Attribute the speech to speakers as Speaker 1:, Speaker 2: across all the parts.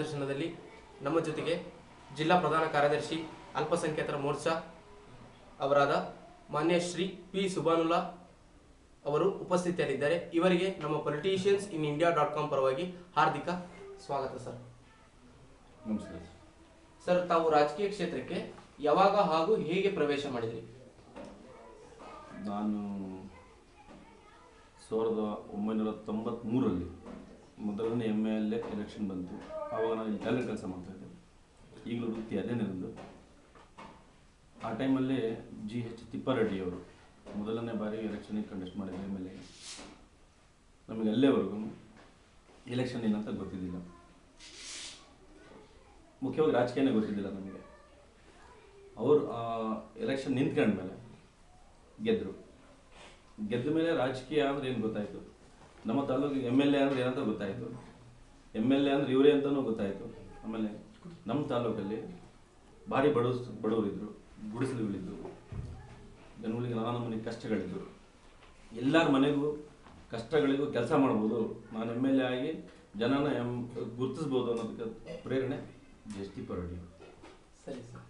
Speaker 1: ದರ್ಶನದಲ್ಲಿ ನಮ್ಮ ಜೊತೆಗೆ ಜಿಲ್ಲಾ ಪ್ರಧಾನ ಕಾರ್ಯದರ್ಶಿ ಅಲ್ಪಸಂಖ್ಯಾತರ ಮೋರ್ಚಾ ಅವರಾದ ಮಾನ್ಯ ಶ್ರೀ ಪಿ ಸುಬಾನುಲ್ಲಾ ಅವರು ಉಪಸ್ಥಿತರಿದ್ದಾರೆ. ಇವರಿಗೆ ನಮ್ಮ politiciansinIndia.com ಪರವಾಗಿ ಹಾರ್ದಿಕ ಸ್ವಾಗತ ಸರ್.
Speaker 2: ನಮಸ್ಕಾರ
Speaker 1: ಸರ್, ತಾವು ರಾಜಕೀಯ ಕ್ಷೇತ್ರಕ್ಕೆ ಯಾವಾಗ ಹಾಗೂ ಹೇಗೆ ಪ್ರವೇಶ ಮಾಡಿದ್ರಿ?
Speaker 2: ನಾನು 1993ರಲ್ಲಿ ಮೊದಲನೇ MLA ಎಲೆಕ್ಷನ್ ಬಂತು. ಆವಾಗ ನಾನು ಇಲ್ಲಿ ಕೆಲಸ ಮಾಡ್ತಾ ಇದ್ದೆ. ಈಗಲೂ ವೃತ್ತಿ ಅದೇ ನನ್ನದು. ಆ ಟೈಮಲ್ಲಿ GH ತಿಪ್ಪಾರೆಡ್ಡಿ ಅವರು ಮೊದಲನೇ ಬಾರಿ ಎಲೆಕ್ಷನಿಗೆ ಕಂಟೆಸ್ಟ್ ಮಾಡಿದ MLA. ನಮಗೆ ಅಲ್ಲೇವರೆಗೂ ಎಲೆಕ್ಷನ್ ಏನಂತ ಗೊತ್ತಿದ್ದಿಲ್ಲ, ಮುಖ್ಯವಾಗಿ ರಾಜಕೀಯನೇ ಗೊತ್ತಿದ್ದಿಲ್ಲ ನಮಗೆ. ಅವರು ಎಲೆಕ್ಷನ್ ನಿಂತ್ಕೊಂಡ್ಮೇಲೆ ಗೆದ್ದ ಮೇಲೆ ರಾಜಕೀಯ ಅಂದ್ರೆ ಏನು ಗೊತ್ತಾಯಿತು. ನಮ್ಮ ತಾಲೂಕಿಗೆ MLA ಅಂದ್ರೆ ಏನಂತ ಗೊತ್ತಾಯಿತು, MLA ಅಂದ್ರೆ ಇವರೇ ಅಂತಲೂ ಗೊತ್ತಾಯಿತು. ಆಮೇಲೆ ನಮ್ಮ ತಾಲೂಕಲ್ಲಿ ಭಾರಿ ಬಡವರಿದ್ದರು, ಗುಡಿಸಲುಗಳಿದ್ದರು, ಜನಗಳಿಗೆ ನಾನಾ ಮನೆ ಕಷ್ಟಗಳಿದ್ದರು. ಎಲ್ಲರ ಮನೆಗೂ ಕಷ್ಟಗಳಿಗೂ ಕೆಲಸ ಮಾಡ್ಬೋದು, ನಾನು MLA ಆಗಿ ಜನನ ಗುರುತಿಸ್ಬೋದು ಅನ್ನೋದಕ್ಕೆ ಪ್ರೇರಣೆ GH ತಿಪ್ಪಾರೆಡ್ಡಿ.
Speaker 1: ಸರಿ ಸರ್,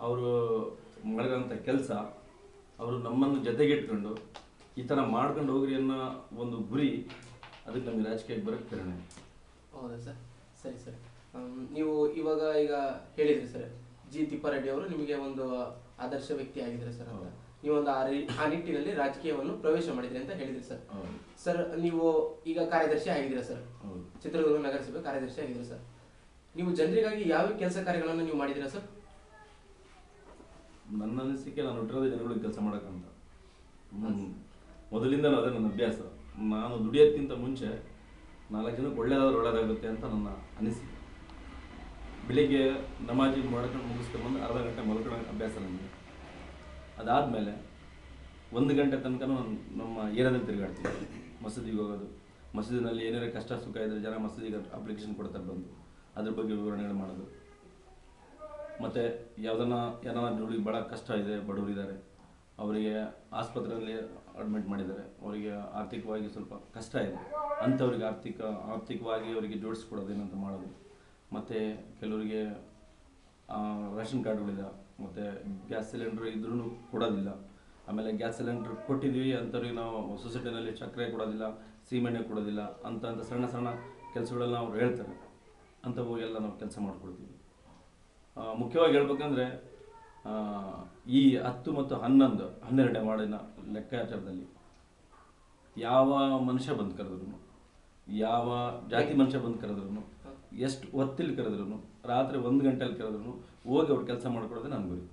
Speaker 2: ಅವರು ಮಾಡಿರೋಂಥ ಕೆಲಸ, ಅವರು ನಮ್ಮನ್ನು ಜೊತೆಗಿಟ್ಕೊಂಡು ಈ ಥರ ಮಾಡ್ಕೊಂಡು ಹೋಗ್ರಿ ಅನ್ನೋ ಒಂದು ಗುರಿ, ಅದಕ್ಕೆ ನಮಗೆ ರಾಜಕೀಯಕ್ಕೆ ಬರೋಕ್ಕೆ ಪ್ರೇರಣೆ.
Speaker 1: ಹೌದಾ ಸರ್? ಸರಿ ಸರ್, ನೀವು ಈಗ ಹೇಳಿದ್ರಿ ಸರ್, G ತಿಪ್ಪಾರೆಡ್ಡಿ ಅವರು ನಿಮಗೆ ಒಂದು ಆದರ್ಶ ವ್ಯಕ್ತಿ ಆಗಿದ್ದಾರೆ ಸರ್ ಅಂತ. ನೀವು ಒಂದು ಆ ನಿಟ್ಟಿನಲ್ಲಿ ರಾಜಕೀಯವನ್ನು ಪ್ರವೇಶ ಮಾಡಿದ್ರಿ ಅಂತ ಹೇಳಿದ್ರಿ ಸರ್. ಸರ್, ನೀವು ಈಗ ಕಾರ್ಯದರ್ಶಿ ಆಗಿದ್ದೀರಾ ಸರ್, ಚಿತ್ರದುರ್ಗ ನಗರಸಭೆ ಕಾರ್ಯದರ್ಶಿ ಆಗಿದ್ದೀರಾ ಸರ್. ನೀವು ಜನರಿಗಾಗಿ ಯಾವ ಕೆಲಸ ಕಾರ್ಯಗಳನ್ನು ನೀವು ಮಾಡಿದ್ದೀರಾ ಸರ್?
Speaker 2: ನನ್ನ ಅನಿಸಿಕೆ, ನಾನು ಹುಟ್ಟಿರೋದೇ ಜನಗಳಿಗೆ ಕೆಲಸ ಮಾಡೋಕ್ಕಂತ. ಮೊದಲಿಂದ ಅದೇ ನನ್ನ ಅಭ್ಯಾಸ. ನಾನು ದುಡಿಯೋದಕ್ಕಿಂತ ಮುಂಚೆ 4 ಜನಕ್ಕೆ ಒಳ್ಳೇದಾಗುತ್ತೆ ಅಂತ ನನ್ನ ಅನಿಸಿಕೆ. ಬೆಳಿಗ್ಗೆ ನಮಾಜಿ ಮಾಡ್ಕೊಂಡು ಮುಗಿಸ್ಕೊಂಡ್ಬಂದು ಅರ್ಧ ಗಂಟೆ ಮಲ್ಕೊಳ್ಳೋ ಅಭ್ಯಾಸ ನನಗೆ. ಅದಾದಮೇಲೆ 1 ಗಂಟೆ ತನಕ ನಮ್ಮ ಏರಿಯಾದಲ್ಲಿ ತಿರುಗಾಡ್ತೀವಿ. ಮಸೀದಿಗೆ ಹೋಗೋದು, ಮಸೀದಿನಲ್ಲಿ ಏನಾರ ಕಷ್ಟ ಸುಖ ಇದ್ದರೆ ಜನ ಮಸೀದಿಗೆ ಅಪ್ಲಿಕೇಶನ್ ಕೊಡ್ತಾರೆ, ಬಂದು ಅದ್ರ ಬಗ್ಗೆ ವಿವರಣೆಗಳು ಮಾಡೋದು. ಮತ್ತು ಏನಾರ ದುಡಿಗೆ ಭಾಳ ಕಷ್ಟ ಇದೆ, ಬಡವರಿದ್ದಾರೆ, ಅವರಿಗೆ ಆಸ್ಪತ್ರೆಯಲ್ಲಿ ಅಡ್ಮಿಟ್ ಮಾಡಿದ್ದಾರೆ, ಅವರಿಗೆ ಆರ್ಥಿಕವಾಗಿ ಸ್ವಲ್ಪ ಕಷ್ಟ ಇದೆ, ಅಂಥವ್ರಿಗೆ ಆರ್ಥಿಕವಾಗಿ ಅವರಿಗೆ ಜೋಡಿಸ್ಕೊಡೋದೇನಂತ ಮಾಡೋದು. ಮತ್ತು ಕೆಲವರಿಗೆ ರೇಷನ್ ಕಾರ್ಡ್ಗಳಿದೆ, ಮತ್ತು ಗ್ಯಾಸ್ ಸಿಲಿಂಡ್ರ್ ಇದ್ರೂ ಕೊಡೋದಿಲ್ಲ. ಆಮೇಲೆ ಗ್ಯಾಸ್ ಸಿಲಿಂಡ್ರ್ ಕೊಟ್ಟಿದ್ವಿ ಅಂಥವ್ರಿಗೆ ನಾವು ಸೊಸೈಟಿನಲ್ಲಿ ಸಕ್ಕರೆ ಕೊಡೋದಿಲ್ಲ, ಸೀಮೆಣ್ಣೆ ಕೊಡೋದಿಲ್ಲ ಅಂತ ಸಣ್ಣ ಸಣ್ಣ ಕೆಲಸಗಳೆಲ್ಲ ಅವ್ರು ಹೇಳ್ತಾರೆ. ಅಂಥವು ಎಲ್ಲ ನಾವು ಕೆಲಸ ಮಾಡಿಕೊಡ್ತೀವಿ. ಮುಖ್ಯವಾಗಿ ಹೇಳ್ಬೇಕಂದ್ರೆ ಈ 10 ಮತ್ತು 11, 12ನೇ ವಾರ್ಡಿನ ಲೆಕ್ಕಾಚಾರದಲ್ಲಿ ಯಾವ ಮನುಷ್ಯ ಬಂದು ಕರೆದ್ರು, ಯಾವ ಜಾತಿ ಮನುಷ್ಯ ಬಂದು ಕರೆದ್ರು, ಎಷ್ಟು ಹೊತ್ತಿಲ್ಲಿ ಕರೆದ್ರು, ರಾತ್ರಿ 1 ಗಂಟೆಯಲ್ಲಿ ಕರೆದ್ರು, ಹೋಗಿ ಅವ್ರು ಕೆಲಸ ಮಾಡ್ಕೊಡೋದೇ ನನ್ನ ಗುರಿ.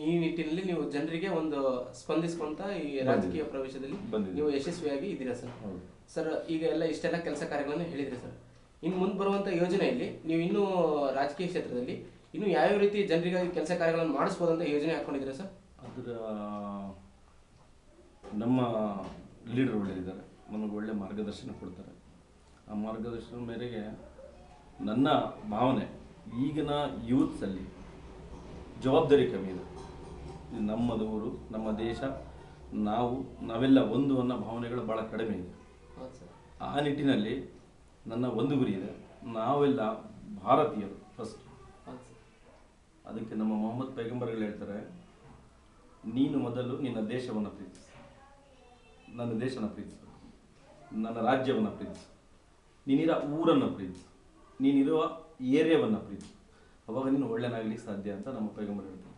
Speaker 1: ಈ ನಿಟ್ಟಿನಲ್ಲಿ ನೀವು ಜನರಿಗೆ ಒಂದು ಸ್ಪಂದಿಸ್ಕೊಂತ ಈ ರಾಜಕೀಯ ಪ್ರವೇಶದಲ್ಲಿ ನೀವು ಯಶಸ್ವಿಯಾಗಿ ಇದ್ದೀರಾ ಸರ್. ಸರ್, ಈಗ ಇಷ್ಟೆಲ್ಲ ಕೆಲಸ ಕಾರ್ಯಗಳನ್ನು ಹೇಳಿದ್ರಿ ಸರ್. ಇನ್ನು ಮುಂದೆ ಬರುವಂಥ ಯೋಜನೆಯಲ್ಲಿ ನೀವು ಇನ್ನೂ ರಾಜಕೀಯ ಕ್ಷೇತ್ರದಲ್ಲಿ ಇನ್ನು ಯಾವ್ಯಾವ ರೀತಿ ಜನರಿಗಾಗಿ ಕೆಲಸ ಕಾರ್ಯಗಳನ್ನು ಮಾಡಿಸ್ಬೋದಂತ ಯೋಜನೆ ಹಾಕೊಂಡಿದ್ದೀರಾ ಸರ್?
Speaker 2: ಅದರ ನಮ್ಮ ಲೀಡರ್ ಒಳ್ಳೆಯದಿದ್ದಾರೆ, ನಮಗೆ ಒಳ್ಳೆ ಮಾರ್ಗದರ್ಶನ ಕೊಡ್ತಾರೆ. ಆ ಮಾರ್ಗದರ್ಶನ ಮೇರೆಗೆ ನನ್ನ ಭಾವನೆ, ಈಗಿನ ಯೂತ್ಸಲ್ಲಿ ಜವಾಬ್ದಾರಿ ಕಮ್ಮಿ ಇದೆ. ನಮ್ಮದು ಊರು, ನಮ್ಮ ದೇಶ, ನಾವೆಲ್ಲ ಒಂದು ಅನ್ನೋ ಭಾವನೆಗಳು ಭಾಳ ಕಡಿಮೆ ಇದೆ. ಆ ನಿಟ್ಟಿನಲ್ಲಿ ನನ್ನ ಒಂದು ಗುರಿ ಇದೆ, ನಾವೆಲ್ಲ ಭಾರತೀಯರು ಫಸ್ಟ್. ಅದಕ್ಕೆ ನಮ್ಮ ಮೊಹಮ್ಮದ್ ಪೈಗಂಬರ್ಗಳು ಹೇಳ್ತಾರೆ, ನೀನು ಮೊದಲು ನಿನ್ನ ದೇಶವನ್ನು ಪ್ರೀತಿಸು, ನನ್ನ ದೇಶನ ಪ್ರೀತಿಸು, ನನ್ನ ರಾಜ್ಯವನ್ನು ಪ್ರೀತಿಸು, ನೀನಿರೋ ಊರನ್ನು ಪ್ರೀತಿಸು, ನೀನಿರುವ ಏರಿಯಾವನ್ನು ಪ್ರೀತಿಸು, ಅವಾಗ ನೀನು ಒಳ್ಳೆಯನಾಗಲಿಕ್ಕೆ ಸಾಧ್ಯ ಅಂತ ನಮ್ಮ ಪೈಗಂಬರ್ ಹೇಳ್ತಾರೆ.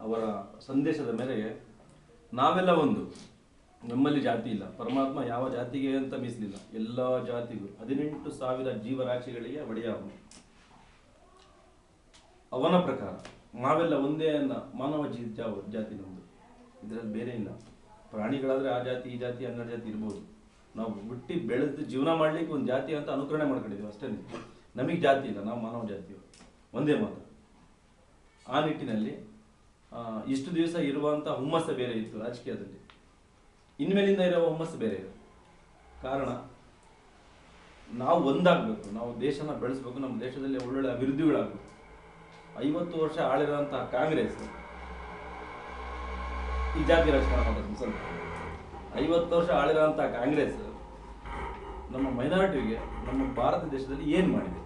Speaker 2: ಅವರ ಸಂದೇಶದ ಮೇರೆಗೆ ನಾವೆಲ್ಲ ಒಂದು, ನಮ್ಮಲ್ಲಿ ಜಾತಿ ಇಲ್ಲ, ಪರಮಾತ್ಮ ಯಾವ ಜಾತಿಗೆ ಅಂತ ಮೀಸಲಿಲ್ಲ, ಎಲ್ಲ ಜಾತಿಗೂ 18,000 ಜೀವರಾಶಿಗಳಿಗೆ ಒಡೆಯ ಅವನ ಪ್ರಕಾರ ನಾವೆಲ್ಲ ಒಂದೇ ಮಾನವ ಜಾತಿ ನಮ್ಮದು. ಇದರಲ್ಲಿ ಬೇರೆ ಇಲ್ಲ. ಪ್ರಾಣಿಗಳಾದರೆ ಆ ಜಾತಿ ಈ ಜಾತಿ 12 ಜಾತಿ ಇರ್ಬೋದು, ನಾವು ಹುಟ್ಟಿ ಬೆಳೆದು ಜೀವನ ಮಾಡಲಿಕ್ಕೆ ಒಂದು ಜಾತಿ ಅಂತ ಅನುಕರಣೆ ಮಾಡ್ಕೊಂಡಿದ್ದೀವಿ ಅಷ್ಟೇ. ನಮಗೆ ಜಾತಿ ಇಲ್ಲ, ನಾವು ಮಾನವ ಜಾತಿಯು ಒಂದೇ ಮಾತು. ಆ ನಿಟ್ಟಿನಲ್ಲಿ ಇಷ್ಟು ದಿವಸ ಇರುವಂಥ ಹುಮ್ಮಸ್ಸು ಬೇರೆ ಇತ್ತು ರಾಜಕೀಯದಲ್ಲಿ, ಇನ್ಮೇಲಿಂದ ಇರೋ ಹುಮ್ಮಸ್ಸು ಬೇರೆ ಇದೆ. ಕಾರಣ, ನಾವು ಒಂದಾಗಬೇಕು, ನಾವು ದೇಶನ ಬೆಳೆಸಬೇಕು, ನಮ್ಮ ದೇಶದಲ್ಲಿ ಒಳ್ಳೊಳ್ಳೆ ಅಭಿವೃದ್ಧಿಗಳಾಗಬೇಕು. 50 ವರ್ಷ ಆಳಿರೋಂಥ ಕಾಂಗ್ರೆಸ್ ಈ ಜಾತಿ ರಾಜಕಾರಣ ಮಾಡೋದು ಸ್ವಲ್ಪ. 50 ವರ್ಷ ಆಳಿರೋಂಥ ಕಾಂಗ್ರೆಸ್ ನಮ್ಮ ಮೈನಾರಿಟಿಗೆ ನಮ್ಮ ಭಾರತ ದೇಶದಲ್ಲಿ ಏನು ಮಾಡಿದೆ?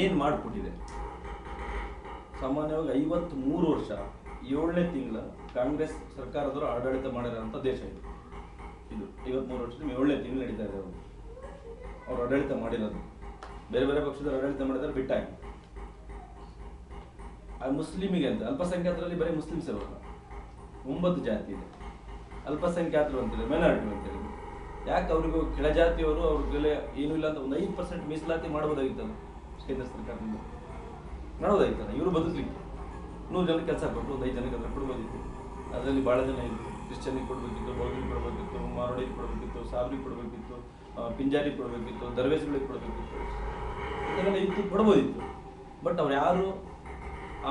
Speaker 2: ಏನು ಮಾಡಿಕೊಟ್ಟಿದೆ. ಸಾಮಾನ್ಯವಾಗಿ 53 ವರ್ಷ 7ನೇ ತಿಂಗಳ ಕಾಂಗ್ರೆಸ್ ಸರ್ಕಾರದವರು ಆಡಳಿತ ಮಾಡಿರೋಂಥ ದೇಶ ಇದು. 53 ವರ್ಷದಿಂದ 7ನೇ ತಿಂಗಳು ನಡೀತಾ ಇದೆ. ಅವರು ಆಡಳಿತ ಮಾಡಿರೋದು, ಬೇರೆ ಬೇರೆ ಪಕ್ಷದವರು ಆಡಳಿತ ಮಾಡಿದ್ರೆ ಬಿಟ್ಟಾಗಿ. ಆ ಮುಸ್ಲಿಮಿಗೆ ಅಂತ ಅಲ್ಪಸಂಖ್ಯಾತರಲ್ಲಿ ಬರೀ ಮುಸ್ಲಿಮ್ಸ್ ಇರೋಲ್ಲ, 9 ಜಾತಿ ಇದೆ. ಅಲ್ಪಸಂಖ್ಯಾತರು ಅಂತೇಳಿ, ಮೈನಾರಿಟಿ ಅಂತೇಳಿ. ಯಾಕೆ ಅವ್ರಿಗೂ ಕೆಳಜಾತಿಯವರು ಅವ್ರಿಗೆಲ್ಲ ಏನೂ ಇಲ್ಲ ಅಂತ ಒಂದು 5% ಮೀಸಲಾತಿ ಮಾಡ್ಬೋದಾಗಿತ್ತಲ್ಲ ಕೇಂದ್ರ ಸರ್ಕಾರದಿಂದ, ಮಾಡೋದಾಗಿತ್ತಲ್ಲ. ಇವರು ಬದುಕಲಿಕ್ಕೆ 100 ಜನಕ್ಕೆ ಕೆಲಸ ಕೊಟ್ಟು ಒಂದು 5 ಜನಕ್ಕೆ ಅದನ್ನು ಕೊಡ್ಬೋದಿತ್ತು. ಅದರಲ್ಲಿ ಭಾಳ ಜನ ಇತ್ತು. ಕ್ರಿಶ್ಚಿಯನಿಗೆ ಕೊಡಬೇಕಿತ್ತು, ಬೌದ್ಧಿಗೆ ಕೊಡಬೇಕಿತ್ತು, ಮಾರೋಡಿಗೆ ಕೊಡಬೇಕಿತ್ತು, ಸಾಬ್ರಿಗೆ ಕೊಡಬೇಕಿತ್ತು, ಪಿಂಜಾರಿಗೆ ಕೊಡಬೇಕಿತ್ತು, ದರ್ವೇಜ್ಗಳಿಗೆ ಕೊಡಬೇಕಿತ್ತು, ಇದೆಲ್ಲ ಇತ್ತು, ಕೊಡ್ಬೋದಿತ್ತು. ಬಟ್ ಅವ್ರು ಯಾರು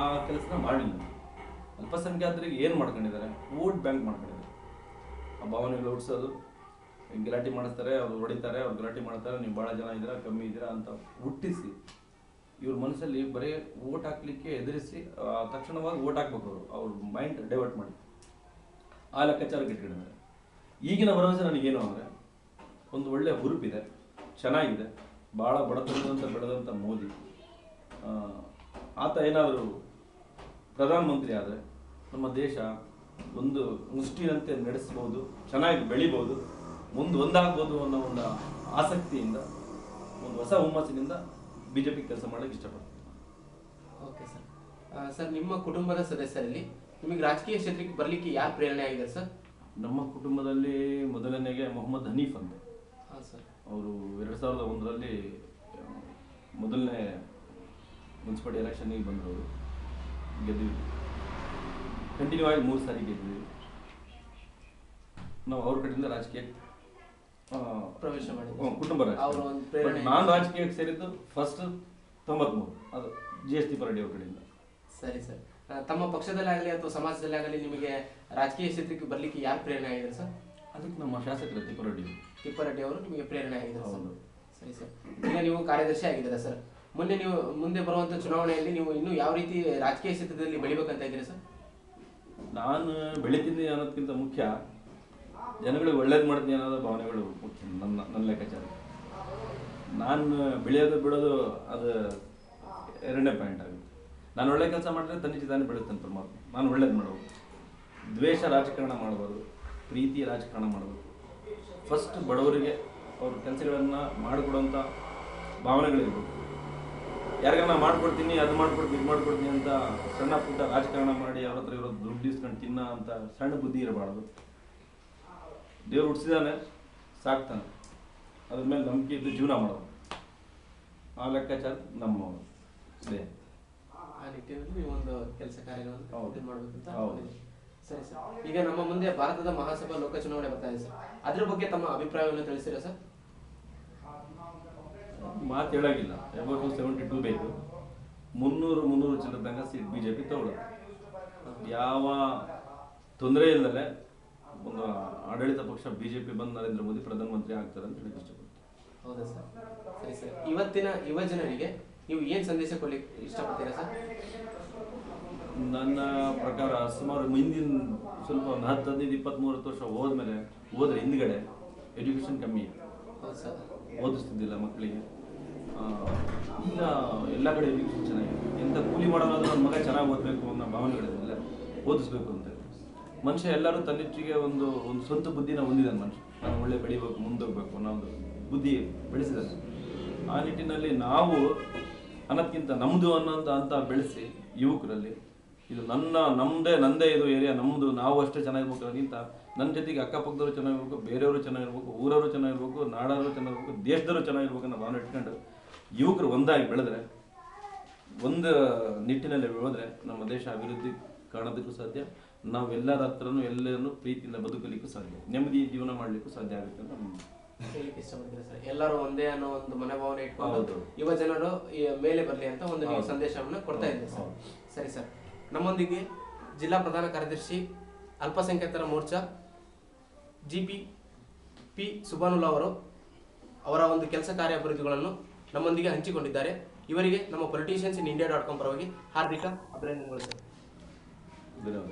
Speaker 2: ಆ ಕೆಲಸನ ಮಾಡಲಿಲ್ಲ. ಅಲ್ಪಸಂಖ್ಯಾತರಿಗೆ ಏನು ಮಾಡ್ಕೊಂಡಿದ್ದಾರೆ? ವೋಟ್ ಬ್ಯಾಂಕ್ ಮಾಡ್ಕೊಂಡಿದ್ದಾರೆ. ಆ ಭಾವನೆಗಳು ಹುಟ್ಟಿಸೋದು, ಗಲಾಟೆ ಮಾಡಿಸ್ತಾರೆ, ಅವ್ರು ಹೊಡಿತಾರೆ, ಅವ್ರು ಗಲಾಟೆ ಮಾಡ್ತಾರೆ, ನೀವು ಭಾಳ ಜನ ಇದ್ದೀರಾ, ಕಮ್ಮಿ ಇದ್ದೀರಾ ಅಂತ ಹುಟ್ಟಿಸಿ ಇವ್ರ ಮನಸ್ಸಲ್ಲಿ ಬರೀ ವೋಟ್ ಹಾಕ್ಲಿಕ್ಕೆ ಎದುರಿಸಿ ತಕ್ಷಣವಾಗಿ ವೋಟ್ ಹಾಕ್ಬೇಕು. ಅವ್ರ ಮೈಂಡ್ ಡೈವರ್ಟ್ ಮಾಡಿ ಆ ಲೆಕ್ಕಾಚಾರಕ್ಕೆ ಇಟ್ಕೊಂಡಿದ್ದಾರೆ. ಈಗಿನ ಭರವಸೆ ನನಗೇನು ಅಂದರೆ, ಒಂದು ಒಳ್ಳೆಯ ಹುರುಪಿದೆ, ಚೆನ್ನಾಗಿದೆ, ಭಾಳ ಬಡತನದಂತ ಬೆಳೆದಂಥ ಮೋದಿ ಆತ ಏನಾದರೂ ಪ್ರಧಾನಮಂತ್ರಿ ಆದರೆ ನಮ್ಮ ದೇಶ ಒಂದು ಮುಷ್ಟಿನಂತೆ ನಡೆಸ್ಬೋದು, ಚೆನ್ನಾಗಿ ಬೆಳಿಬೋದು, ಒಂದಾಗ್ಬೋದು ಅನ್ನೋ ಒಂದು ಆಸಕ್ತಿಯಿಂದ, ಒಂದು ಹೊಸ ಹುಮ್ಮಸ್ಸಿನಿಂದ BJP ಕೆಲಸ ಮಾಡಲಿಕ್ಕೆ ಇಷ್ಟಪಡ್ತೀನಿ.
Speaker 1: Okay sir. ಸರ್, ನಿಮ್ಮ ಕುಟುಂಬದ ಸದಸ್ಯರಲ್ಲಿ ನಿಮಗೆ ರಾಜಕೀಯ ಕ್ಷೇತ್ರಕ್ಕೆ ಬರಲಿಕ್ಕೆ ಯಾರು ಪ್ರೇರಣೆ ಆಗಿದ್ದಾರೆ ಸರ್?
Speaker 2: ನಮ್ಮ ಕುಟುಂಬದಲ್ಲಿ ಮೊದಲನೆಗೆ ಮೊಹಮ್ಮದ್ ಹನೀಫ್ ಅಂತ.
Speaker 1: ಹಾಂ ಸರ್.
Speaker 2: ಅವರು 2001ರಲ್ಲಿ ಮೊದಲನೇ ಮುನ್ಸಿಪಾಲಿಟಿ ಎಲೆಕ್ಷನ್ನಿಗೆ ಬಂದವರು, ಗೆದ್ದಿವಿ. ಕಂಟಿನ್ಯೂ ಆಗಿ 3 ಸಾರಿ ಗೆದ್ದಿವಿ. ನಾವು ಅವ್ರ ಕಡೆಯಿಂದ ರಾಜಕೀಯಕ್ಕೆ
Speaker 1: ಪ್ರವೇಶ ಮಾಡಿ
Speaker 2: ಕುಟುಂಬ ರಾಜಕೀಯ. ನಾನು ರಾಜಕೀಯಕ್ಕೆ ಸೇರಿದ್ದು ಫಸ್ಟ್ 93, ಅದು GST ರೆಡ್ಡಿ ಅವ್ರ ಕಡೆಯಿಂದ.
Speaker 1: ಸರಿ ಸರ್. ತಮ್ಮ ಪಕ್ಷದಲ್ಲೇ ಆಗಲಿ ಅಥವಾ ಸಮಾಜದಲ್ಲೇ ಆಗಲಿ ನಿಮಗೆ ರಾಜಕೀಯ ಕ್ಷೇತ್ರಕ್ಕೆ ಬರಲಿಕ್ಕೆ ಯಾರು ಪ್ರೇರಣೆ ಆಗಿದ್ದಾರೆ ಸರ್?
Speaker 2: ಅದಕ್ಕೆ ನಮ್ಮ ಶಾಸಕರು
Speaker 1: ತಿಪ್ಪಾರೆಡ್ಡಿ ಅವರು ನಿಮಗೆ ಪ್ರೇರಣೆ ಆಗಿದ್ದಾರೆ ಸರ್. ಸರಿ ಸರ್. ಈಗ ನೀವು ಕಾರ್ಯದರ್ಶಿ ಆಗಿದ್ದೀರಾ ಸರ್. ಮುಂದೆ ಬರುವಂಥ ಚುನಾವಣೆಯಲ್ಲಿ ನೀವು ಇನ್ನೂ ಯಾವ ರೀತಿ ರಾಜಕೀಯ ಕ್ಷೇತ್ರದಲ್ಲಿ ಬೆಳಿಬೇಕಂತ ಇದ್ದೀರಾ ಸರ್?
Speaker 2: ನಾನು ಬೆಳಿತೀನಿ ಅನ್ನೋದಕ್ಕಿಂತ ಮುಖ್ಯ ಜನಗಳಿಗೆ ಒಳ್ಳೇದು ಮಾಡ್ತೀನಿ ಅನ್ನೋದು ಭಾವನೆಗಳು ಮುಖ್ಯ. ನನ್ನ ಲೆಕ್ಕಾಚಾರ. ನಾನು ಬೆಳೆಯೋದು ಬಿಡೋದು ಅದು 2ನೇ ಪಾಯಿಂಟ್ ಆಗುತ್ತೆ. ನಾನು ಒಳ್ಳೆ ಕೆಲಸ ಮಾಡಿದ್ರೆ ತನ್ನಿಚ್ಚಿ ತಾನೇ ಬೆಳೆಯುತ್ತೇನೆ ಪರಮಾತ್ಮ. ನಾನು ಒಳ್ಳೇದು ಮಾಡೋದು, ದ್ವೇಷ ರಾಜಕಾರಣ ಮಾಡಬಾರ್ದು, ಪ್ರೀತಿ ರಾಜಕಾರಣ ಮಾಡಬೇಕು. ಫಸ್ಟ್ ಬಡವರಿಗೆ ಅವ್ರ ಕೆಲಸಗಳನ್ನು ಮಾಡಿಕೊಡುವಂಥ ಭಾವನೆಗಳಿರ್ಬೇಕು. ಯಾರಿಗಾನ ಮಾಡ್ಕೊಡ್ತೀನಿ, ಅದು ಮಾಡ್ಕೊಡ್ತೀನಿ, ಇದು ಮಾಡ್ಕೊಡ್ತೀನಿ ಅಂತ ಸಣ್ಣ ಪುಟ್ಟ ರಾಜಕಾರಣ ಮಾಡಿ ಅವ್ರ ಹತ್ರ ಇರೋದು ದುಡ್ಡು ಇಸ್ಕೊಂಡು ತಿನ್ನೋ ಅಂತ ಸಣ್ಣ ಬುದ್ಧಿ ಇರಬಾರ್ದು. ದೇವ್ರು ಹುಟ್ಟಿಸಿದಾನೆ, ಸಾಕ್ತಾನೆ, ಅದ್ರ ಮೇಲೆ ನಂಬಿಕೆ ಇದ್ದು ಜೀವನ ಮಾಡೋದು. ಆ ಲೆಕ್ಕಾಚಾರ ನಮ್ಮ ಇದೆ.
Speaker 1: ಆ ನಿಟ್ಟಿನಲ್ಲಿ ನೀವು ಒಂದು ಕೆಲಸ ಕಾರ್ಯಗಳನ್ನು ಮಾಡಬೇಕಂತ.
Speaker 2: ಹೌದು.
Speaker 1: ಸರಿ ಸರ್. ಈಗ ನಮ್ಮ ಮುಂದೆ ಭಾರತದ ಮಹಾಸಭಾ ಲೋಕ ಚುನಾವಣೆ ಬರ್ತಾ ಇದೆ ಸರ್. ಅದ್ರ ಬಗ್ಗೆ ತಮ್ಮ ಅಭಿಪ್ರಾಯವನ್ನು ತಿಳಿಸಿರಾ ಸರ್?
Speaker 2: ಮಾತು ಹೇಳಾಗಿಲ್ಲ. 72 ಬೇಕು, 300 ಚಿಲ್ಲರ ತನಕ ಸೀಟ್ BJP ತಗೊಳ್ಳೋದು. ಯಾವ ತೊಂದರೆ ಇಲ್ಲದೆ ಒಂದು ಆಡಳಿತ ಪಕ್ಷ BJP ಬಂದು ನರೇಂದ್ರ ಮೋದಿ ಪ್ರಧಾನಮಂತ್ರಿ ಆಗ್ತಾರೆ ಅಂತ ಹೇಳಕ್ಕೆ ಇಷ್ಟಪಡ್ತೀನಿ.
Speaker 1: ಹೌದಾ ಸರ್? ಸರಿ ಸರ್. ಇವತ್ತಿನ ಯುವ ಜನರಿಗೆ ನೀವು ಏನು ಸಂದೇಶ ಕೊಡ್ಲಿಕ್ಕೆ ಇಷ್ಟಪಡ್ತೀರಾ ಸರ್?
Speaker 2: ನನ್ನ ಪ್ರಕಾರ ಸುಮಾರು ಹಿಂದಿನ ಸ್ವಲ್ಪ 10, 15, 20, 30 ವರ್ಷ ಹೋದ್ರೆ ಹಿಂದ್ಗಡೆ ಎಜುಕೇಷನ್ ಕಮ್ಮಿ ಇದೆ.
Speaker 1: ಹೌದು ಸರ್.
Speaker 2: ಓದಿಸ್ತಿದ್ದಿಲ್ಲ ಮಕ್ಕಳಿಗೆ. ಈಗ ಎಲ್ಲ ಕಡೆ ಎಜುಕೇಷನ್ ಚೆನ್ನಾಗಿದೆ. ಎಂಥ ಕೂಲಿ ಮಾಡೋದಾದ್ರೂ ನನ್ನ ಮಗ ಚೆನ್ನಾಗಿ ಓದಬೇಕು ಅನ್ನೋ ಭಾವನೆಗಳಿಲ್ಲ, ಓದಿಸ್ಬೇಕು ಅಂತ. ಮನುಷ್ಯ ಎಲ್ಲರೂ ತನ್ನಿಚ್ಚಿಗೆ ಒಂದು ಸ್ವಂತ ಬುದ್ಧಿನ ಹೊಂದಿದ್ದಾನೆ ಮನುಷ್ಯ. ನಾನು ಒಳ್ಳೆ ಬೆಳಿಬೇಕು, ಮುಂದೋಗ್ಬೇಕು ಅನ್ನೋ ಒಂದು ಬುದ್ಧಿ ಬೆಳೆಸಿದ್ದಾನೆ. ಆ ನಿಟ್ಟಿನಲ್ಲಿ ನಾವು ಅನ್ನೋದಕ್ಕಿಂತ ನಮ್ಮದು ಅಂತ ಬೆಳೆಸಿ ಯುವಕರಲ್ಲಿ ಇದು ನಂದೇ ಇದು ಏರಿಯಾ ನಮ್ಮದು, ನಾವು ಅಷ್ಟೇ ಚೆನ್ನಾಗಿರ್ಬೇಕು ಅನ್ನೋಕ್ಕಿಂತ ನನ್ನ ಜೊತೆಗೆ ಅಕ್ಕಪಕ್ಕದವರು ಚೆನ್ನಾಗಿರ್ಬೇಕು, ಬೇರೆಯವರು ಚೆನ್ನಾಗಿರ್ಬೇಕು, ಊರವರು ಚೆನ್ನಾಗಿರ್ಬೇಕು, ನಾಡವರು ಚೆನ್ನಾಗಿರ್ಬೇಕು, ದೇಶದವರು ಚೆನ್ನಾಗಿರ್ಬೇಕು ಅನ್ನೋ ಭಾವನೆ ಇಟ್ಕೊಂಡು ಯುವಕರು ಒಂದಾಗಿ ಬೆಳೆದ್ರೆ, ಒಂದು ನಿಟ್ಟಿನಲ್ಲಿ ಹೋದರೆ ನಮ್ಮ ದೇಶ ಅಭಿವೃದ್ಧಿ ಕಾಣೋದಕ್ಕೂ ಸಾಧ್ಯ. ನಾವು ಎಲ್ಲರ ಹತ್ರನೂ ಎಲ್ಲರನ್ನು ಪ್ರೀತಿಯಿಂದ ಬದುಕಲಿಕ್ಕೂ ಸಾಧ್ಯ, ನೆಮ್ಮದಿ ಜೀವನ ಮಾಡಲಿಕ್ಕೂ ಸಾಧ್ಯ ಆಗುತ್ತೆ ಅಂತ
Speaker 1: ಹೇಳಲಿಕ್ಕೆ ಇಷ್ಟಪಡ್ತೀರಾ ಸರ್? ಎಲ್ಲರೂ ಒಂದೇ ಅನ್ನೋ ಒಂದು ಮನೋಭಾವನೆ ಇಟ್ಕೊಂಡು ಯುವ ಜನರು ಮೇಲೆ ಬರಲಿ ಅಂತ ಒಂದು ನೀವು ಸಂದೇಶವನ್ನು ಕೊಡ್ತಾ ಇದ್ದೀರಿ ಸರ್. ಸರಿ ಸರ್. ನಮ್ಮೊಂದಿಗೆ ಜಿಲ್ಲಾ ಪ್ರಧಾನ ಕಾರ್ಯದರ್ಶಿ ಅಲ್ಪಸಂಖ್ಯಾತರ ಮೋರ್ಚಾ GP ಸುಬಾನುಲ್ಲಾ ಅವರು ಅವರ ಒಂದು ಕೆಲಸ ಕಾರ್ಯ ಅಭಿವೃದ್ಧಿಗಳನ್ನು ನಮ್ಮೊಂದಿಗೆ ಹಂಚಿಕೊಂಡಿದ್ದಾರೆ. ಇವರಿಗೆ ನಮ್ಮ politicians in India.com ಪರವಾಗಿ ಹಾರ್ದಿಕ ಅಭಿನಂದನೆಗಳು ಸರ್.
Speaker 2: ಧನ್ಯವಾದ.